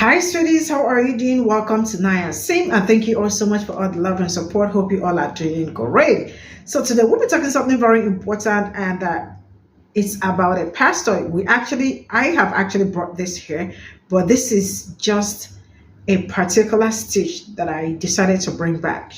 Hi, sweeties. How are you doing? Welcome to ncêled, and thank you all so much for all the love and support. Hope you all are doing great. So today we'll be talking something very important, and it's about a pastor. I have actually brought this here, but this is just a particular stitch that I decided to bring back.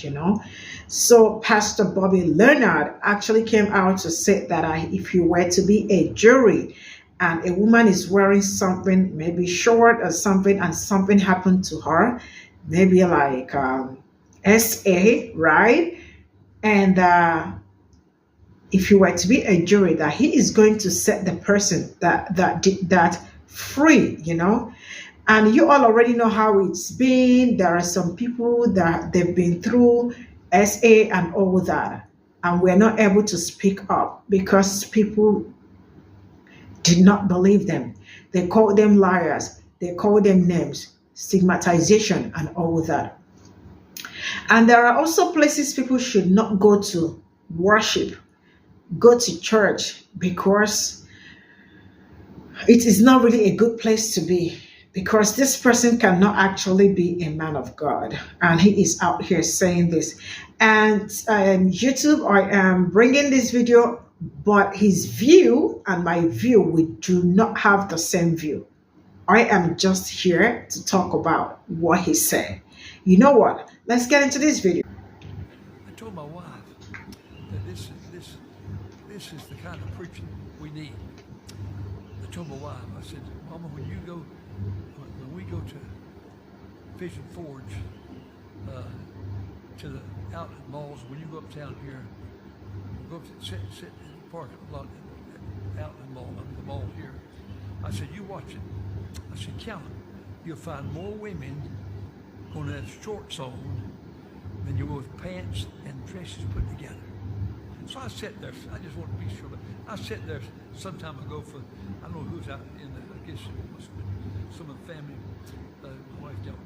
So Pastor Bobby Leonard actually came out to say that if you were to be a jury and a woman is wearing something maybe short or something and something happened to her, maybe like SA, right? And if you were to be a jury, that he is going to set the person that did that free. And you all already know how it's been. There are some people that they've been through SA and all that, and we're not able to speak up because people did not believe them. They called them liars. They called them names, stigmatization, and all that. And there are also places people should not go to worship, go to church, because it is not really a good place to be, because this person cannot actually be a man of God. And he is out here saying this. And YouTube, I am bringing this video, but his view and my view, we do not have the same view. I am just here to talk about what he said. You know what? Let's get into this video. I told my wife that this is the kind of preaching we need. I told my wife, I said, Mama, when we go to Vision Forge, to the outlet malls, when you go uptown here, go up to sit in the parking lot out in the mall here. I said, you watch it. I said, count them. You'll find more women going to have shorts on than you will with pants and dresses put together. So I sat there. I just want to be sure. I sat there some time ago for, I don't know who's out in the, I guess it must have been some of the family. My wife dealt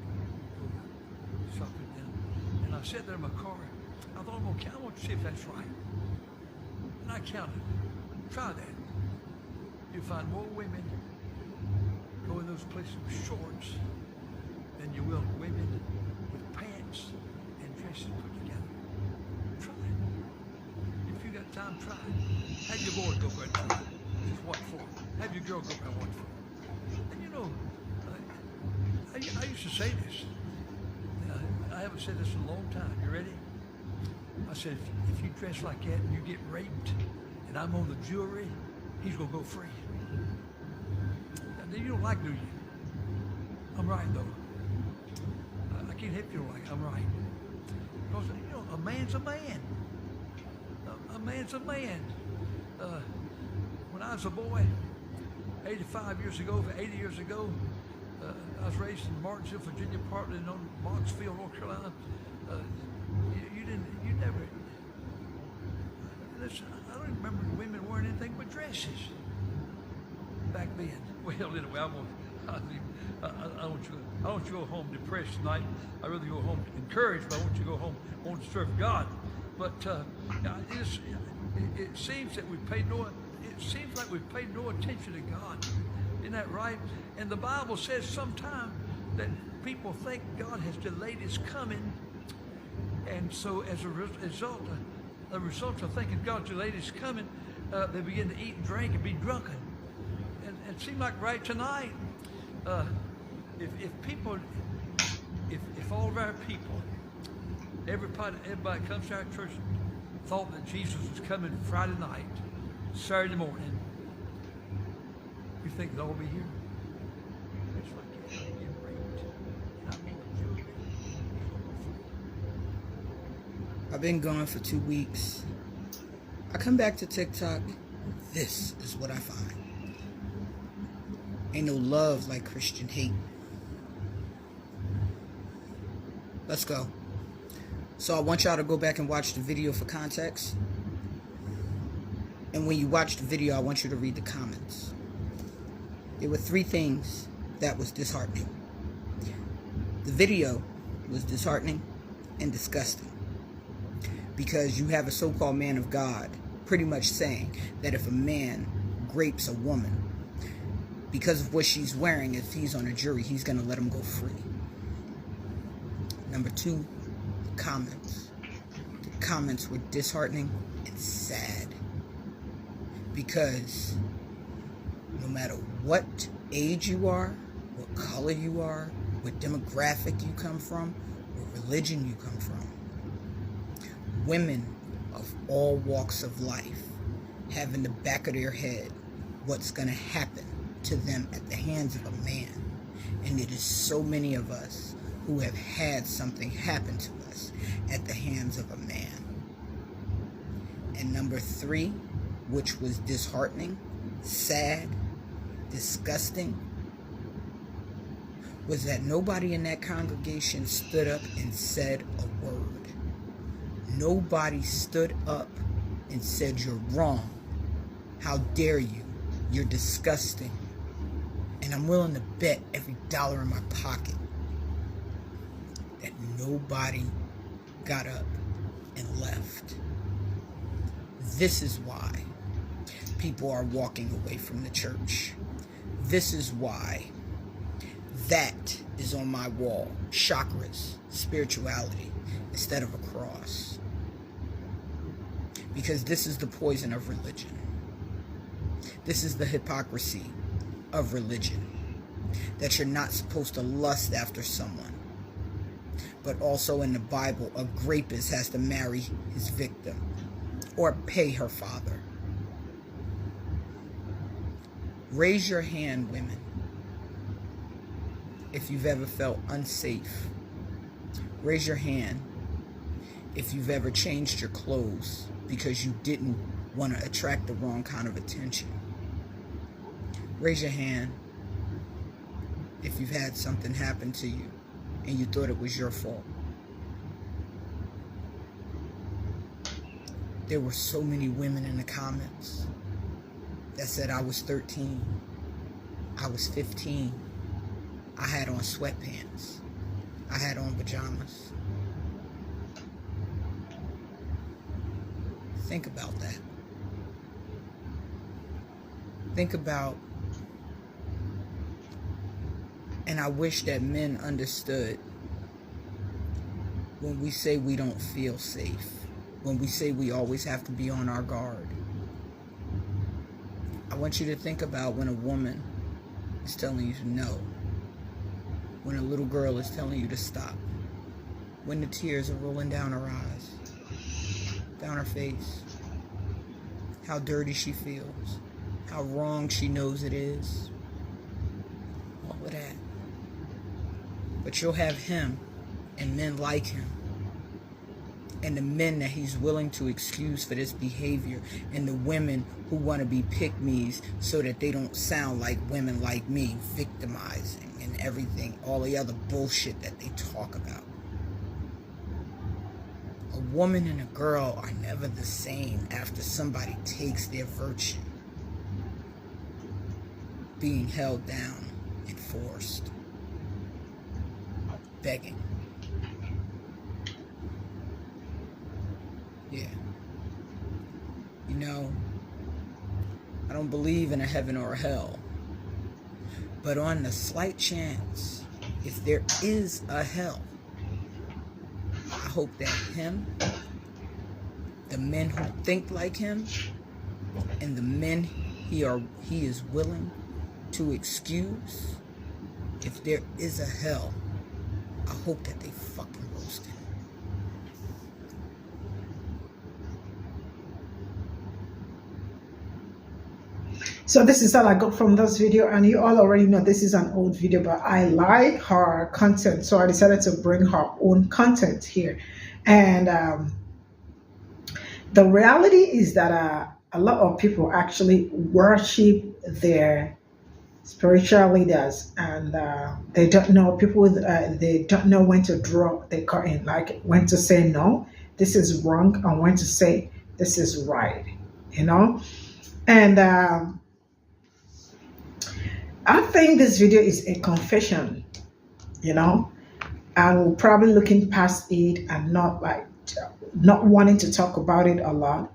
with shopping down. And I sat there in my car. I thought, I want to see if that's right. And I counted. Try that. You'll find more women go in those places with shorts than you will women with pants and dresses put together. Try it. If you got time, try it. Have your boy go there and try it. Just watch for it. Have your girl go there and watch for it. And I used to say this. I haven't said this in a long time. You ready? I said, if you dress like that and you get raped and I'm on the jury, he's going to go free. And you don't like, do you? I'm right, though. I can't help you don't like it. I'm right. Because, a man's a man. A man's a man. When I was a boy, 85 years ago, 80 years ago, I was raised in Martinsville, Virginia, partly in Martinsville, North Carolina. You never, listen, I don't remember women wearing anything but dresses back then. Well, anyway, I don't want you to go home depressed tonight. I'd rather go home encouraged, but I want you to go home want to serve God. But it seems that it seems like we've paid no attention to God. Isn't that right? And the Bible says sometimes that people think God has delayed his coming. And so as a result of thinking God's delayed his coming, they begin to eat and drink and be drunken. And it seemed like right tonight, if all of our people, everybody that comes to our church thought that Jesus was coming Friday night, Saturday morning, you think they'll all be here? It's like you're getting raped. And I mean, I've been gone for 2 weeks. I come back to TikTok. This is what I find. Ain't no love like Christian hate. Let's go. So I want y'all to go back and watch the video for context. And when you watch the video, I want you to read the comments. There were 3 things that was disheartening. The video was disheartening and disgusting, because you have a so-called man of God pretty much saying that if a man grapes a woman, because of what she's wearing. If he's on a jury, he's going to let him go free. Number 2, comments. The comments were disheartening and sad, because no matter what age you are, what color you are, what demographic you come from, what religion you come from, women of all walks of life have in the back of their head what's going to happen to them at the hands of a man. And it is so many of us who have had something happen to us at the hands of a man. And number 3, which was disheartening, sad, disgusting, was that nobody in that congregation stood up and said a word. Nobody stood up and said, "You're wrong. How dare you? You're disgusting." And I'm willing to bet every dollar in my pocket that nobody got up and left. This is why people are walking away from the church. This is why that is on my wall. Chakras, spirituality, instead of a cross. Because this is the poison of religion. This is the hypocrisy of religion. That you're not supposed to lust after someone. But also in the Bible, a rapist has to marry his victim or pay her father. Raise your hand, women, if you've ever felt unsafe. Raise your hand if you've ever changed your clothes because you didn't want to attract the wrong kind of attention. Raise your hand if you've had something happen to you and you thought it was your fault. There were so many women in the comments that said I was 13, I was 15, I had on sweatpants, I had on pajamas. Think about that. Think about, and I wish that men understood when we say we don't feel safe, when we say we always have to be on our guard. I want you to think about when a woman is telling you no, when a little girl is telling you to stop, when the tears are rolling down her eyes, down her face, how dirty she feels, how wrong she knows it is, all of that. But you'll have him and men like him, and the men that he's willing to excuse for this behavior, and the women who want to be pick-me's so that they don't sound like women like me, victimizing and everything, all the other bullshit that they talk about. A woman and a girl are never the same after somebody takes their virtue. Being held down and forced. Begging. Yeah. You know, I don't believe in a heaven or a hell. But on the slight chance, if there is a hell, I hope that him, the men who think like him, and the men he is willing to excuse, if there is a hell, I hope that they fucking roast him. So this is all I got from this video, and you all already know this is an old video, but I like her content, so I decided to bring her own content here. And the reality is that a lot of people actually worship their spiritual leaders, and they don't know they don't know when to draw the curtain, like when to say no, this is wrong, and when to say this is right, you know. And I think this video is a confession, you know, and we're probably looking past it and not wanting to talk about it a lot.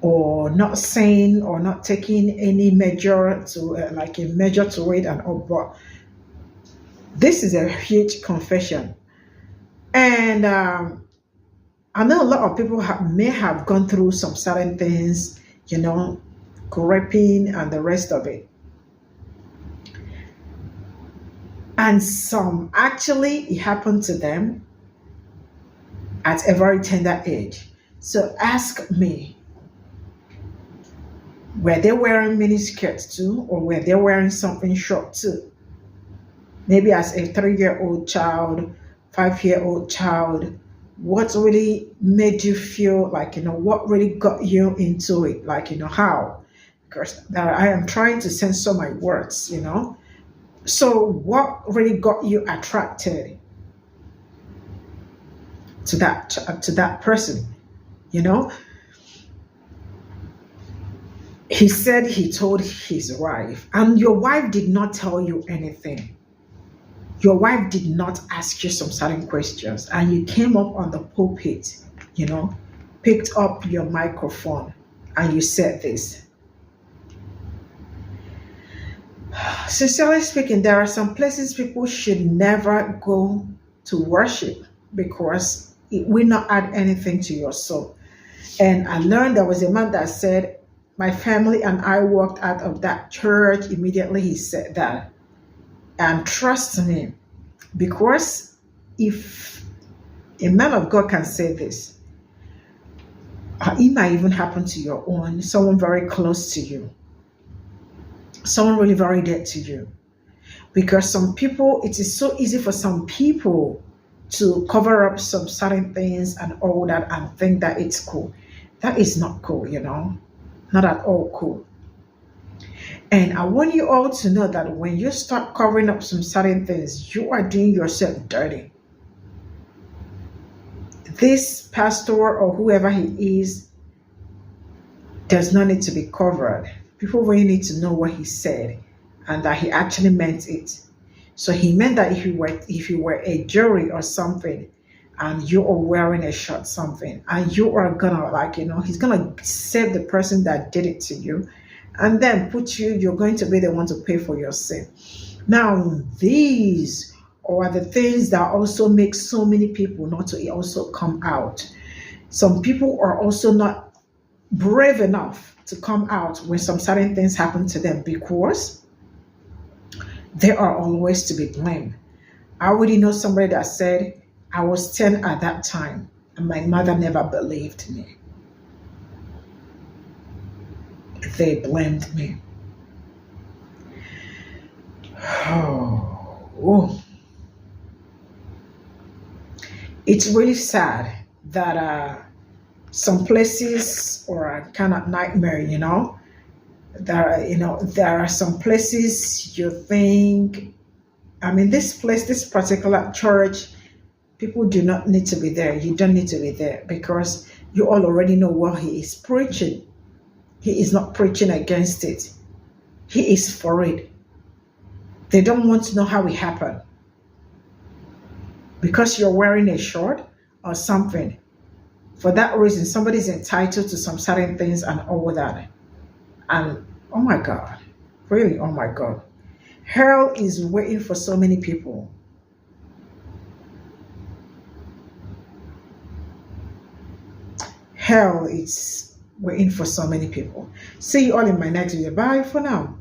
or not saying or not taking any measure to like a measure to it and all. But this is a huge confession, and I know a lot of people may have gone through some certain things, you know, raping and the rest of it. And some actually it happened to them at a very tender age. So ask me, were they wearing mini skirts too, or were they wearing something short too? Maybe as a 3-year-old child, 5-year-old child, what really made you feel like, what really got you into it? Like, how? Because I am trying to censor my words. So what really got you attracted to that person? He said he told his wife, and your wife did not tell you anything. Your wife did not ask you some certain questions, and you came up on the pulpit, picked up your microphone, and you said this. Sincerely speaking, there are some places people should never go to worship because it will not add anything to your soul. And I learned there was a man that said, my family and I walked out of that church. Immediately he said that. And trust me, because if a man of God can say this, it might even happen to your own, someone very close to you, someone really very dear to you. Because some people, it is so easy for some people to cover up some certain things and all that and think that it's cool. That is not cool, not at all cool. And I want you all to know that when you start covering up some certain things, you are doing yourself dirty. This pastor or whoever he is does not need to be covered. People really need to know what he said and that he actually meant it. So he meant that if you were a jury or something and you are wearing a shirt something and you are gonna he's gonna save the person that did it to you and then you're going to be the one to pay for your sin. Now, these are the things that also make so many people not to also come out. Some people are also not brave enough to come out when some certain things happen to them because they are always to be blamed. I already know somebody that said, I was 10 at that time and my mother never believed me. They blamed me. Oh. It's really sad that some places are a kind of nightmare, there are some places you think, this particular church, people do not need to be there. You don't need to be there because you all already know what he is preaching. He is not preaching against it. He is for it. They don't want to know how it happened. Because you're wearing a short or something. For that reason, somebody is entitled to some certain things and all that. And oh my God, really, oh my God. Hell is waiting for so many people. Hell is waiting for so many people. See you all in my next video. Bye for now.